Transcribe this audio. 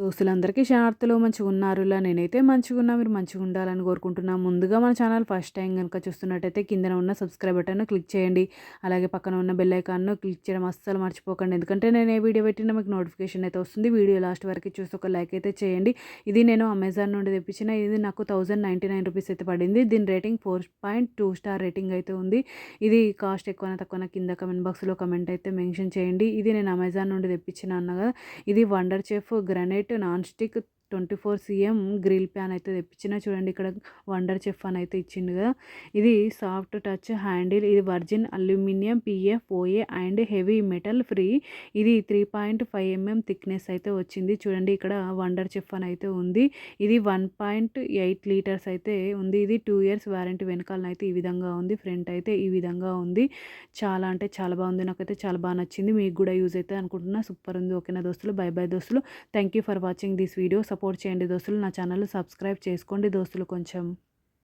దోస్తులందరికీ శాంతులు మంచిగున్నారులా నేనైతే మంచిగున్నా. మీరు మంచిగుండాలని కోరుకుంటున్నా. ముందుగా మన ఛానల్ ఫస్ట్ టైం గనుక చూస్తున్నట్టయితే కిందన ఉన్న సబ్స్క్రైబ్ బటన్ను క్లిక్ చేయండి. అలాగే పక్కన ఉన్న బెల్ ఐకాన్ను క్లిక్ చేయడం అస్సలు మర్చిపోకండి. ఎందుకంటే నేను ఏ వీడియో పెట్టినా మీకు నోటిఫికేషన్ అయితే వస్తుంది. వీడియో లాస్ట్ వరకు చూసి ఒక లైక్ అయితే చేయండి. ఇది నేను అమెజాన్ నుండి తెప్పించిన. ఇది నాకు 1099 రూపీస్ అయితే పడింది. దీని రేటింగ్ 4.2 స్టార్ రేటింగ్ అయితే ఉంది. ఇది కాస్ట్ ఎక్కువనా తక్కువనా కింద కమెంట్ బాక్స్లో కమెంట్ అయితే మెన్షన్ చేయండి. ఇది నేను అమెజాన్ నుండి తెప్పించిన అన్న కదా. ఇది Wonderchef granite non stick 24 cm grill pan అయితే తెప్పించిన. చూడండి ఇక్కడ వండర్ చెఫ్ అని అయితే ఇచ్చిండు కదా. ఇది సాఫ్ట్ టచ్ హ్యాండిల్. ఇది virgin aluminium PFOA and heavy metal free. ఇది 3.5 mm థిక్నెస్ అయితే వచ్చింది. చూడండి ఇక్కడ వండర్ చెఫ్ అని అయితే ఉంది. ఇది 1.8 లీటర్స్ అయితే ఉంది. ఇది 2 years వారంటీ. వెనకాలనైతే ఈ విధంగా ఉంది. ఫ్రంట్ అయితే ఈ విధంగా ఉంది. చాలా అంటే చాలా బాగుంది. నాకైతే చాలా బాగా నచ్చింది. మీకు కూడా యూజ్ అవుతుంది అనుకుంటున్నా. సూపర్ ఉంది. ఓకేనా దోస్తులు, బై బై దోస్తులు. Thank you for watching this video. Support చేయండి దోస్తులు. నా ఛానల్ సబ్స్క్రైబ్ చేసుకోండి దోస్తులు కొంచెం.